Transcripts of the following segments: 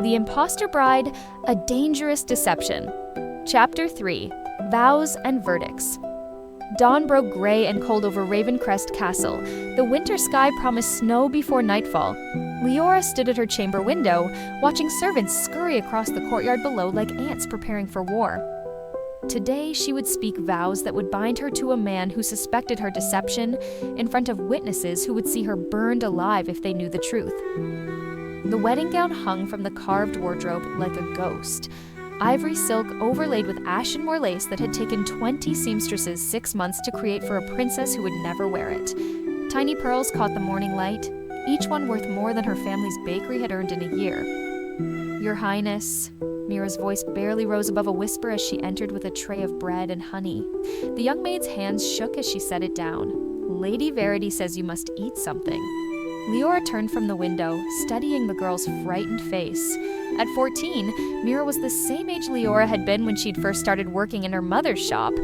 The Imposter Bride, A Dangerous Deception. Chapter 3, Vows and Verdicts. Dawn broke gray and cold over Ravencrest Castle. The winter sky promised snow before nightfall. Leora stood at her chamber window, watching servants scurry across the courtyard below like ants preparing for war. Today, she would speak vows that would bind her to a man who suspected her deception in front of witnesses who would see her burned alive if they knew the truth. The wedding gown hung from the carved wardrobe like a ghost. Ivory silk overlaid with ashenmore lace that had taken 20 seamstresses 6 months to create for a princess who would never wear it. Tiny pearls caught the morning light, each one worth more than her family's bakery had earned in a year. "Your Highness," Mira's voice barely rose above a whisper as she entered with a tray of bread and honey. The young maid's hands shook as she set it down. "Lady Verity says you must eat something." Leora turned from the window, studying the girl's frightened face. At 14, Mira was the same age Leora had been when she'd first started working in her mother's shop,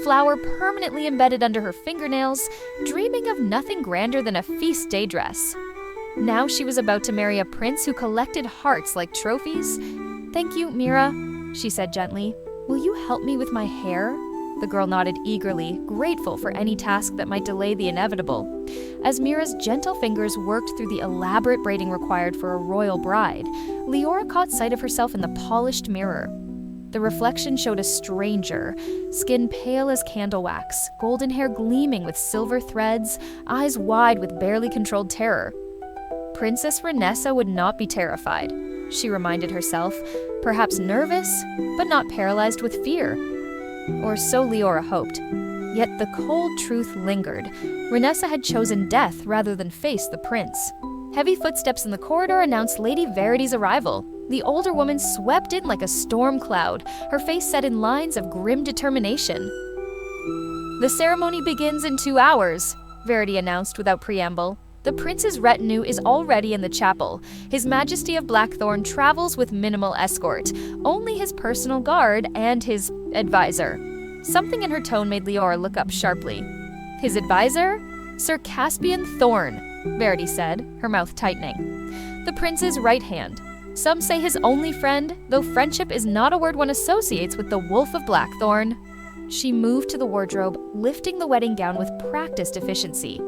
flour permanently embedded under her fingernails, dreaming of nothing grander than a feast day dress. Now she was about to marry a prince who collected hearts like trophies. "Thank you, Mira," she said gently. "Will you help me with my hair?" The girl nodded eagerly, grateful for any task that might delay the inevitable. As Mira's gentle fingers worked through the elaborate braiding required for a royal bride, Leora caught sight of herself in the polished mirror. The reflection showed a stranger, skin pale as candle wax, golden hair gleaming with silver threads, eyes wide with barely controlled terror. Princess Renessa would not be terrified, she reminded herself, perhaps nervous, but not paralyzed with fear. Or so Leora hoped. Yet the cold truth lingered. Renessa had chosen death rather than face the prince. Heavy footsteps in the corridor announced Lady Verity's arrival. The older woman swept in like a storm cloud, her face set in lines of grim determination. "The ceremony begins in 2 hours, Verity announced without preamble. "The prince's retinue is already in the chapel. His Majesty of Blackthorn travels with minimal escort, only his personal guard and his advisor." Something in her tone made Leora look up sharply. "His advisor? Sir Caspian Thorn," Verity said, her mouth tightening. "The prince's right hand. Some say his only friend, though friendship is not a word one associates with the Wolf of Blackthorn." She moved to the wardrobe, lifting the wedding gown with practiced efficiency.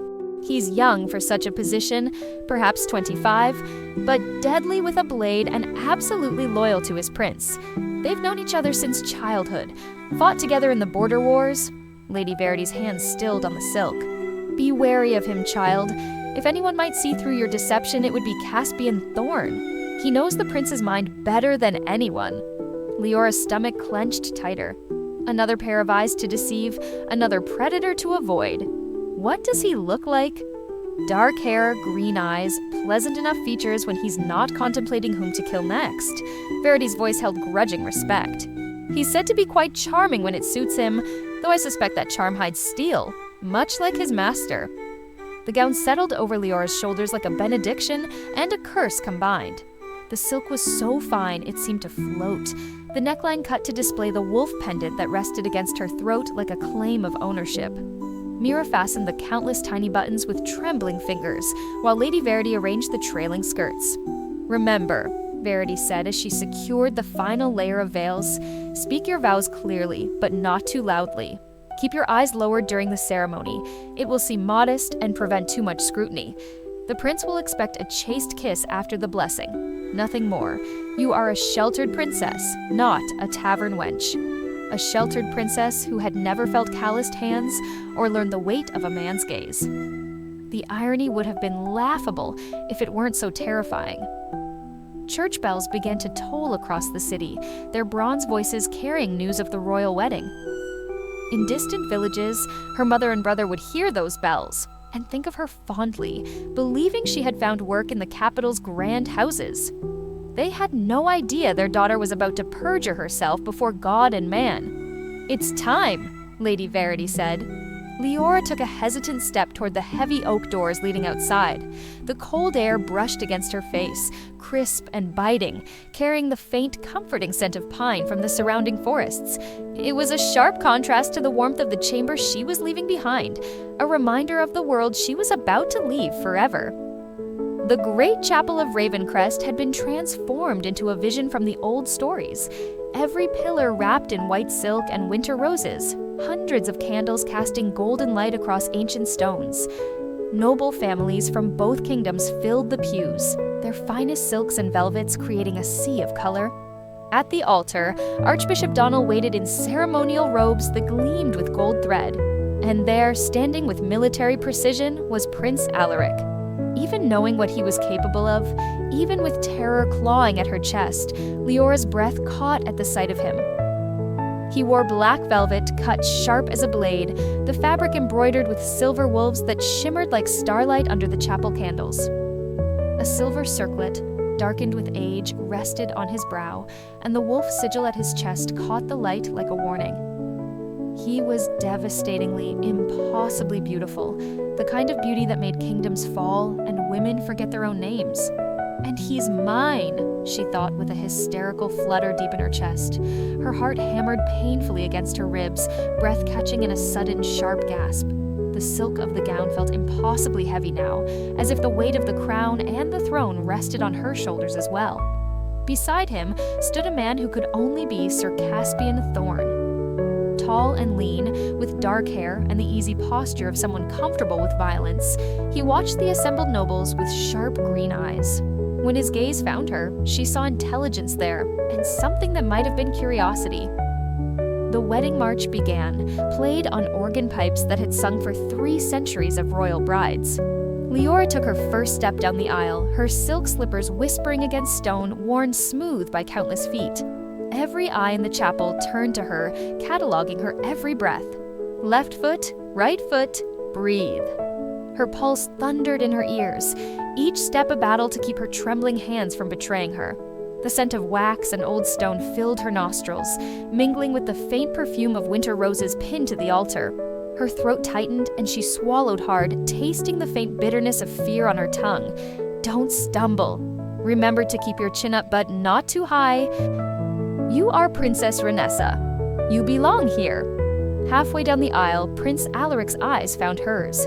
"He's young for such a position, perhaps 25, but deadly with a blade and absolutely loyal to his prince. They've known each other since childhood, fought together in the border wars." Lady Verity's hands stilled on the silk. "Be wary of him, child. If anyone might see through your deception, it would be Caspian Thorn. He knows the prince's mind better than anyone." Leora's stomach clenched tighter. Another pair of eyes to deceive, another predator to avoid. What does he look like? Dark hair, green eyes, pleasant enough features when he's not contemplating whom to kill next. Verity's voice held grudging respect. "He's said to be quite charming when it suits him, though I suspect that charm hides steel, much like his master." The gown settled over Leora's shoulders like a benediction and a curse combined. The silk was so fine it seemed to float. The neckline cut to display the wolf pendant that rested against her throat like a claim of ownership. Mira fastened the countless tiny buttons with trembling fingers, while Lady Verity arranged the trailing skirts. "Remember," Verity said as she secured the final layer of veils, "speak your vows clearly, but not too loudly. Keep your eyes lowered during the ceremony. It will seem modest and prevent too much scrutiny. The prince will expect a chaste kiss after the blessing. Nothing more. You are a sheltered princess, not a tavern wench." A sheltered princess who had never felt calloused hands or learned the weight of a man's gaze. The irony would have been laughable if it weren't so terrifying. Church bells began to toll across the city, their bronze voices carrying news of the royal wedding. In distant villages, her mother and brother would hear those bells and think of her fondly, believing she had found work in the capital's grand houses. They had no idea their daughter was about to perjure herself before God and man. "It's time," Lady Verity said. Leora took a hesitant step toward the heavy oak doors leading outside. The cold air brushed against her face, crisp and biting, carrying the faint, comforting scent of pine from the surrounding forests. It was a sharp contrast to the warmth of the chamber she was leaving behind, a reminder of the world she was about to leave forever. The great chapel of Ravencrest had been transformed into a vision from the old stories. Every pillar wrapped in white silk and winter roses, hundreds of candles casting golden light across ancient stones. Noble families from both kingdoms filled the pews, their finest silks and velvets creating a sea of color. At the altar, Archbishop Donald waited in ceremonial robes that gleamed with gold thread. And there, standing with military precision, was Prince Alaric. Even knowing what he was capable of, even with terror clawing at her chest, Leora's breath caught at the sight of him. He wore black velvet cut sharp as a blade, the fabric embroidered with silver wolves that shimmered like starlight under the chapel candles. A silver circlet, darkened with age, rested on his brow, and the wolf sigil at his chest caught the light like a warning. He was devastatingly, impossibly beautiful, the kind of beauty that made kingdoms fall and women forget their own names. And he's mine, she thought with a hysterical flutter deep in her chest. Her heart hammered painfully against her ribs, breath catching in a sudden, sharp gasp. The silk of the gown felt impossibly heavy now, as if the weight of the crown and the throne rested on her shoulders as well. Beside him stood a man who could only be Sir Caspian Thorne. Tall and lean, with dark hair and the easy posture of someone comfortable with violence, he watched the assembled nobles with sharp green eyes. When his gaze found her, she saw intelligence there, and something that might have been curiosity. The wedding march began, played on organ pipes that had sung for 3 centuries of royal brides. Leora took her first step down the aisle, her silk slippers whispering against stone worn smooth by countless feet. Every eye in the chapel turned to her, cataloging her every breath. Left foot, right foot, breathe. Her pulse thundered in her ears, each step a battle to keep her trembling hands from betraying her. The scent of wax and old stone filled her nostrils, mingling with the faint perfume of winter roses pinned to the altar. Her throat tightened and she swallowed hard, tasting the faint bitterness of fear on her tongue. Don't stumble. Remember to keep your chin up but not too high. You are Princess Renessa. You belong here. Halfway down the aisle, Prince Alaric's eyes found hers.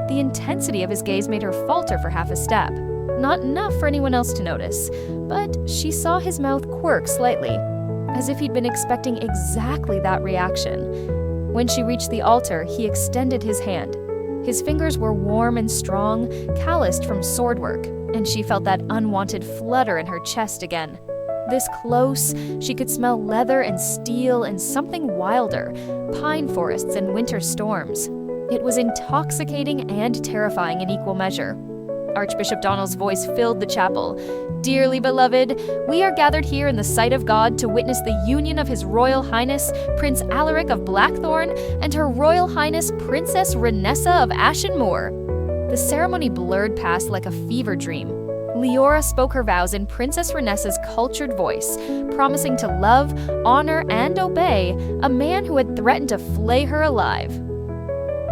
The intensity of his gaze made her falter for half a step. Not enough for anyone else to notice, but she saw his mouth quirk slightly, as if he'd been expecting exactly that reaction. When she reached the altar, he extended his hand. His fingers were warm and strong, calloused from sword work, and she felt that unwanted flutter in her chest again. This close, she could smell leather and steel and something wilder, pine forests and winter storms. It was intoxicating and terrifying in equal measure. Archbishop Donald's voice filled the chapel. Dearly beloved, we are gathered here in the sight of God to witness the union of His Royal Highness, Prince Alaric of Blackthorn, and Her Royal Highness, Princess Renessa of Ashen Moor. The ceremony blurred past like a fever dream. Leora spoke her vows in Princess Renessa's cultured voice, promising to love, honor, and obey a man who had threatened to flay her alive.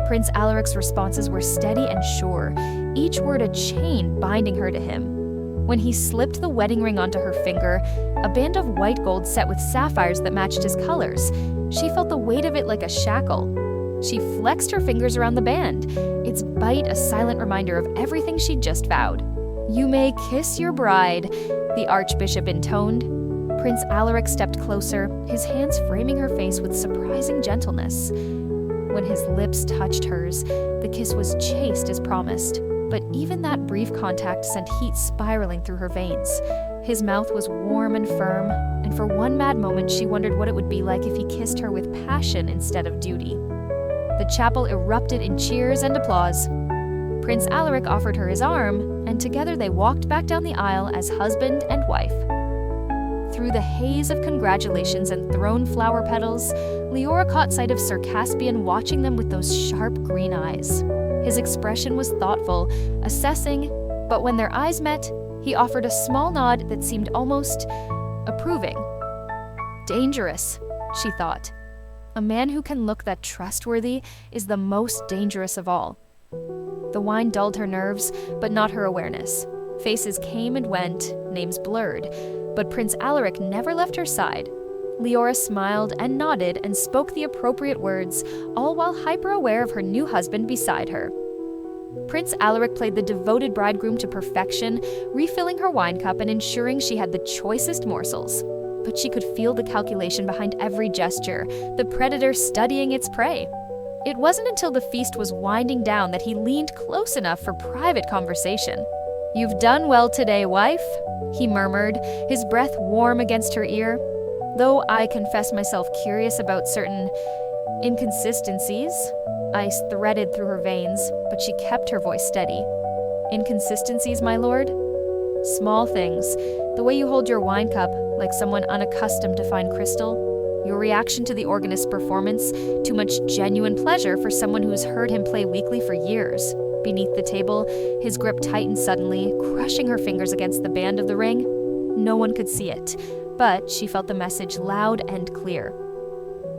Prince Alaric's responses were steady and sure, each word a chain binding her to him. When he slipped the wedding ring onto her finger, a band of white gold set with sapphires that matched his colors, she felt the weight of it like a shackle. She flexed her fingers around the band, its bite a silent reminder of everything she'd just vowed. You may kiss your bride, the Archbishop intoned. Prince Alaric stepped closer, his hands framing her face with surprising gentleness. When his lips touched hers, the kiss was chaste as promised, but even that brief contact sent heat spiraling through her veins. His mouth was warm and firm, and for one mad moment she wondered what it would be like if he kissed her with passion instead of duty. The chapel erupted in cheers and applause. Prince Alaric offered her his arm, and together they walked back down the aisle as husband and wife. Through the haze of congratulations and thrown flower petals, Leora caught sight of Sir Caspian watching them with those sharp green eyes. His expression was thoughtful, assessing, but when their eyes met, he offered a small nod that seemed almost approving. Dangerous, she thought. A man who can look that trustworthy is the most dangerous of all. The wine dulled her nerves, but not her awareness. Faces came and went, names blurred, but Prince Alaric never left her side. Leora smiled and nodded and spoke the appropriate words, all while hyper-aware of her new husband beside her. Prince Alaric played the devoted bridegroom to perfection, refilling her wine cup and ensuring she had the choicest morsels. But she could feel the calculation behind every gesture, the predator studying its prey. It wasn't until the feast was winding down that he leaned close enough for private conversation. "You've done well today, wife," he murmured, his breath warm against her ear. "Though I confess myself curious about certain inconsistencies." Ice threaded through her veins, but she kept her voice steady. "Inconsistencies, my lord?" "Small things. The way you hold your wine cup, like someone unaccustomed to fine crystal. Your reaction to the organist's performance, too much genuine pleasure for someone who's heard him play weekly for years." Beneath the table, his grip tightened suddenly, crushing her fingers against the band of the ring. No one could see it, but she felt the message loud and clear.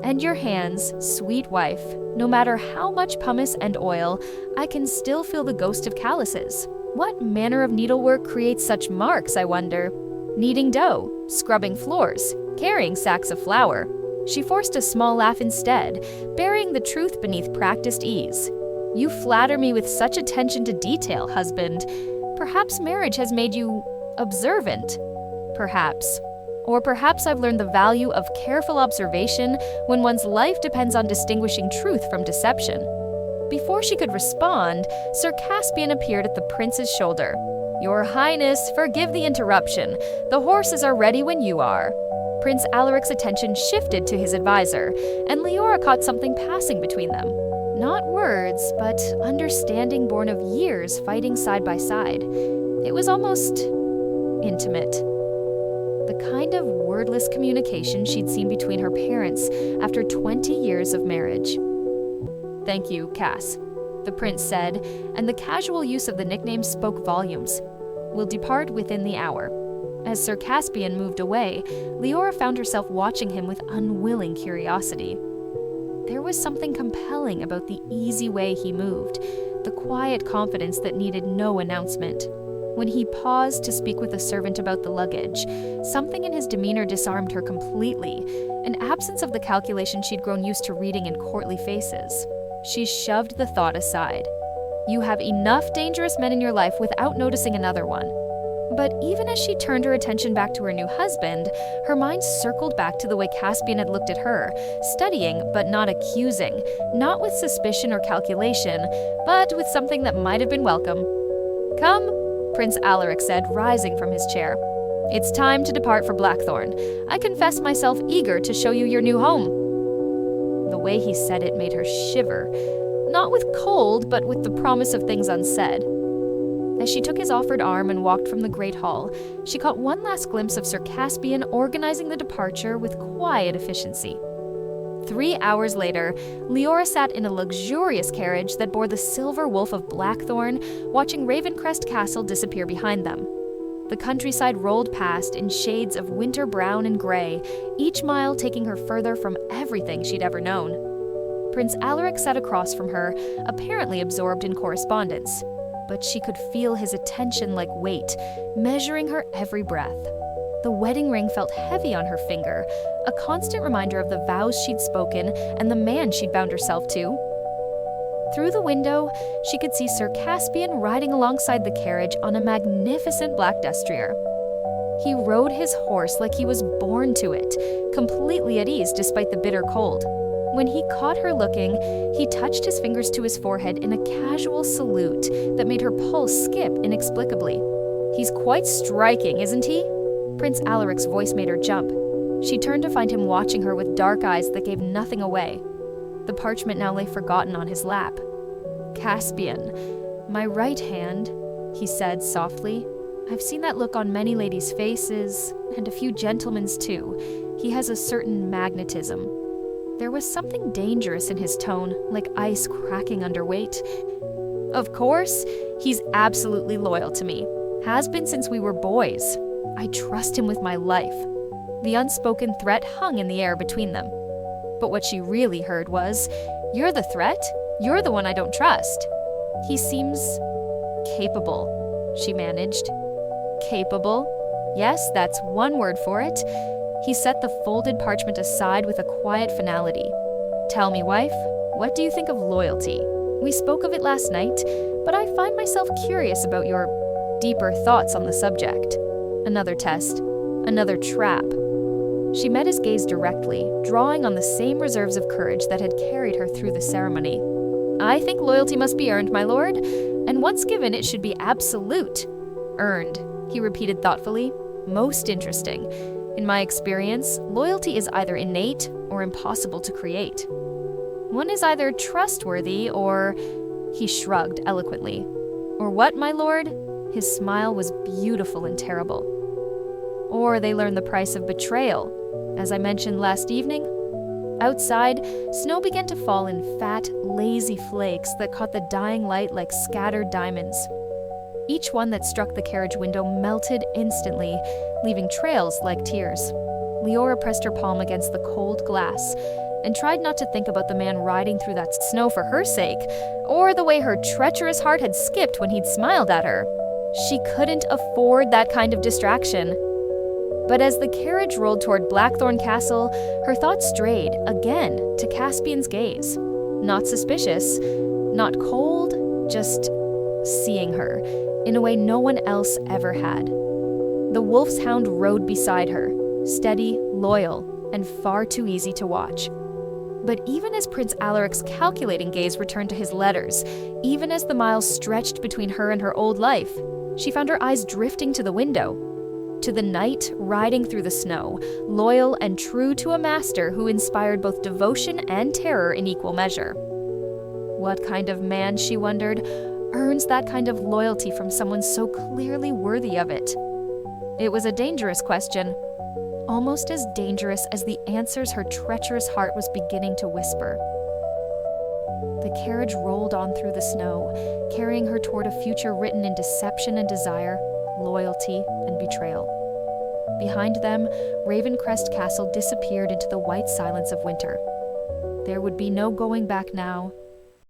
"And your hands, sweet wife, no matter how much pumice and oil, I can still feel the ghost of calluses. What manner of needlework creates such marks, I wonder? Kneading dough, scrubbing floors, carrying sacks of flour." She forced a small laugh instead, burying the truth beneath practiced ease. "You flatter me with such attention to detail, husband. Perhaps marriage has made you observant. Perhaps. Or perhaps I've learned the value of careful observation when one's life depends on distinguishing truth from deception." Before she could respond, Sir Caspian appeared at the prince's shoulder. "Your Highness, forgive the interruption. The horses are ready when you are." Prince Alaric's attention shifted to his advisor, and Leora caught something passing between them. Not words, but understanding born of years fighting side by side. It was almost intimate. The kind of wordless communication she'd seen between her parents after 20 years of marriage. "Thank you, Cass," the prince said, and the casual use of the nickname spoke volumes. "We'll depart within the hour." As Sir Caspian moved away, Leora found herself watching him with unwilling curiosity. There was something compelling about the easy way he moved, the quiet confidence that needed no announcement. When he paused to speak with a servant about the luggage, something in his demeanor disarmed her completely, an absence of the calculation she'd grown used to reading in courtly faces. She shoved the thought aside. You have enough dangerous men in your life without noticing another one. But even as she turned her attention back to her new husband, her mind circled back to the way Caspian had looked at her, studying but not accusing, not with suspicion or calculation, but with something that might have been welcome. "Come," Prince Alaric said, rising from his chair. "It's time to depart for Blackthorn. I confess myself eager to show you your new home." The way he said it made her shiver, not with cold, but with the promise of things unsaid. As she took his offered arm and walked from the Great Hall, she caught one last glimpse of Sir Caspian organizing the departure with quiet efficiency. 3 hours later, Leora sat in a luxurious carriage that bore the silver wolf of Blackthorn, watching Ravencrest Castle disappear behind them. The countryside rolled past in shades of winter brown and gray, each mile taking her further from everything she'd ever known. Prince Alaric sat across from her, apparently absorbed in correspondence. But she could feel his attention like weight, measuring her every breath. The wedding ring felt heavy on her finger, a constant reminder of the vows she'd spoken and the man she'd bound herself to. Through the window, she could see Sir Caspian riding alongside the carriage on a magnificent black destrier. He rode his horse like he was born to it, completely at ease despite the bitter cold. When he caught her looking, he touched his fingers to his forehead in a casual salute that made her pulse skip inexplicably. "He's quite striking, isn't he?" Prince Alaric's voice made her jump. She turned to find him watching her with dark eyes that gave nothing away. The parchment now lay forgotten on his lap. "Caspian, my right hand," he said softly. "I've seen that look on many ladies' faces, and a few gentlemen's too. He has a certain magnetism." There was something dangerous in his tone, like ice cracking under weight. "Of course, he's absolutely loyal to me. Has been since we were boys. I trust him with my life." The unspoken threat hung in the air between them. But what she really heard was, "You're the threat? You're the one I don't trust." "He seems capable," she managed. "Capable? Yes, that's one word for it." He set the folded parchment aside with a quiet finality. "Tell me, wife, what do you think of loyalty?" We spoke of it last night, but I find myself curious about your deeper thoughts on the subject. Another test. Another trap. She met his gaze directly, drawing on the same reserves of courage that had carried her through the ceremony. I think loyalty must be earned, my lord, and once given it should be absolute. Earned, he repeated thoughtfully. Most interesting. In my experience, loyalty is either innate or impossible to create. One is either trustworthy or... He shrugged eloquently. Or what, my lord? His smile was beautiful and terrible. Or they learn the price of betrayal. As I mentioned last evening, outside, snow began to fall in fat, lazy flakes that caught the dying light like scattered diamonds. Each one that struck the carriage window melted instantly, leaving trails like tears. Leora pressed her palm against the cold glass and tried not to think about the man riding through that snow for her sake, or the way her treacherous heart had skipped when he'd smiled at her. She couldn't afford that kind of distraction. But as the carriage rolled toward Blackthorn Castle, her thoughts strayed, again, to Caspian's gaze. Not suspicious, not cold, just seeing her, in a way no one else ever had. The wolf's hound rode beside her, steady, loyal, and far too easy to watch. But even as Prince Alaric's calculating gaze returned to his letters, even as the miles stretched between her and her old life, she found her eyes drifting to the window, to the knight riding through the snow, loyal and true to a master who inspired both devotion and terror in equal measure. What kind of man, she wondered, earns that kind of loyalty from someone so clearly worthy of it? It was a dangerous question, almost as dangerous as the answers her treacherous heart was beginning to whisper. The carriage rolled on through the snow, carrying her toward a future written in deception and desire, loyalty and betrayal. Behind them, Ravencrest Castle disappeared into the white silence of winter. There would be no going back now,